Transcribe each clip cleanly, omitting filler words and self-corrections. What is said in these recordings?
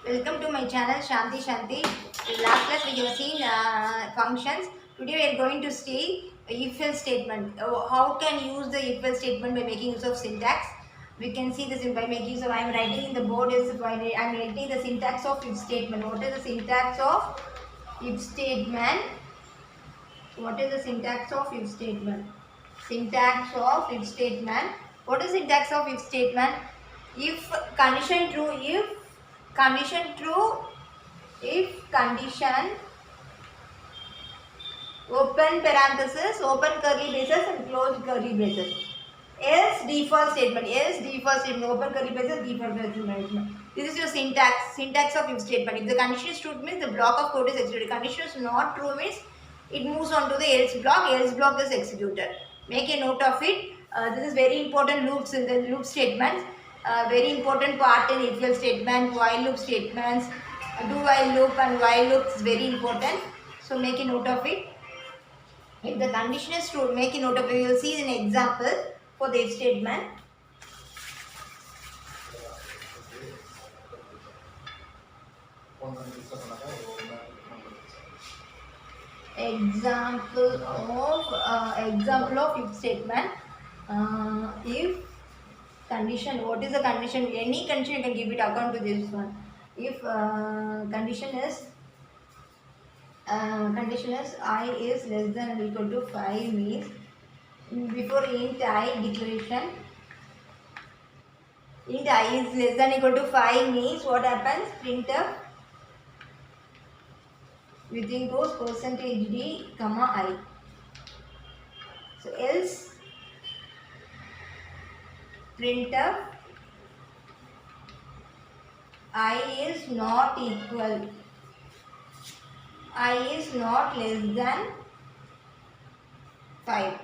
Welcome to my channel Shanti Shanti. In last class we have seen functions. Today we are going to see if-else statement. How can use the if-else statement by making use of syntax? We can see this by making use of, I am writing in the board is I am writing the syntax of if statement. What is the syntax of if statement? What is the syntax of if statement? Syntax of if statement. What is syntax of if statement? If condition true, if condition true, if condition open parenthesis, open curly braces and close curly braces. Else default statement. Else default statement. Open curly braces, default statement. This is your syntax. Syntax of if statement. If the condition is true means the block of code is executed. Condition is not true means it moves on to the else block. Else block is executed. Make a note of it. This is very important loops in the loop statements. Very important part in if else statement, while loop statements, do while loop and while loop is very important. So make a note of it. If the condition is true, make a note of it. You will see an example for the if statement. Example of if statement. If condition, what is the condition? Any condition you can give it account to this one. If condition is I is less than or equal to 5 means before int I declaration, int I is less than or equal to 5 means what happens? Printf within goes %d comma I. So else printf I is not equal, I is not less than 5.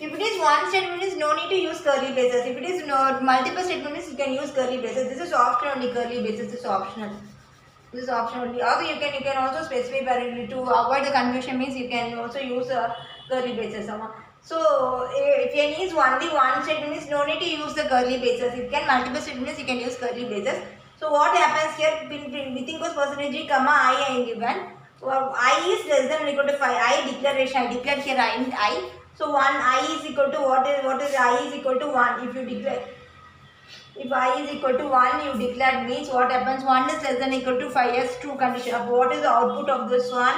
If it is one statement means no need to use curly braces. If it is multiple statement means you can use curly braces. This is optional only, curly braces is optional. This is optional only. Or you can also specify to avoid the confusion means you can also use curly braces. So if you use only one statement means no need to use the curly braces. If you can multiple statements you can use curly braces. So what happens here? Within goes %d comma I am given. I is less than or equal to 5. I declaration. I declared here I. So 1 I is equal to what is I is equal to 1. If you declare, if I is equal to 1 you declared means what happens? 1 is less than or equal to 5 as true condition. What is the output of this one?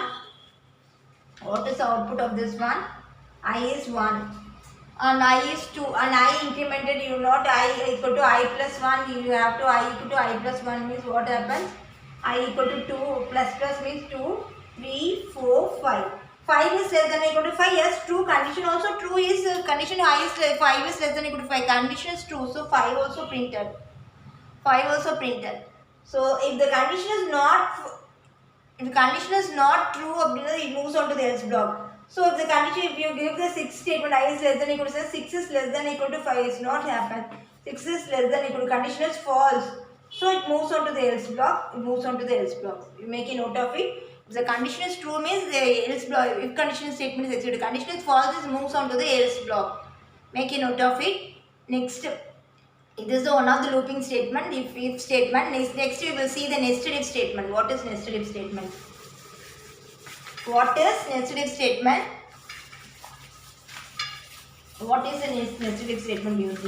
What is the output of this one? I is 1 and I is 2 and I incremented, you not I equal to I plus 1, you have to I equal to I plus 1 means what happens? I equal to 2 plus means 2, 3, 4, 5. 5 is less than or equal to 5. Yes, true. Condition also true is condition I is 5 is less than or equal to 5. Condition is true. So 5 also printed. 5 also printed. So if the condition is not true, it moves on to the else block. So if the condition, if you give the 6 statement I is less than or equal to 6 is less than or equal to 5, it's not happen. 6 is less than or equal to, condition is false. So it moves on to the else block. It moves on to the else block. You make a note of it. If the condition is true means the else block. If condition statement is executed, condition is false, it moves on to the else block. Make a note of it. Next, this is one of the looping statement. If statement. Next we will see the nested if statement. What is nested if statement? What is nested if statement? What is a nested if statement used?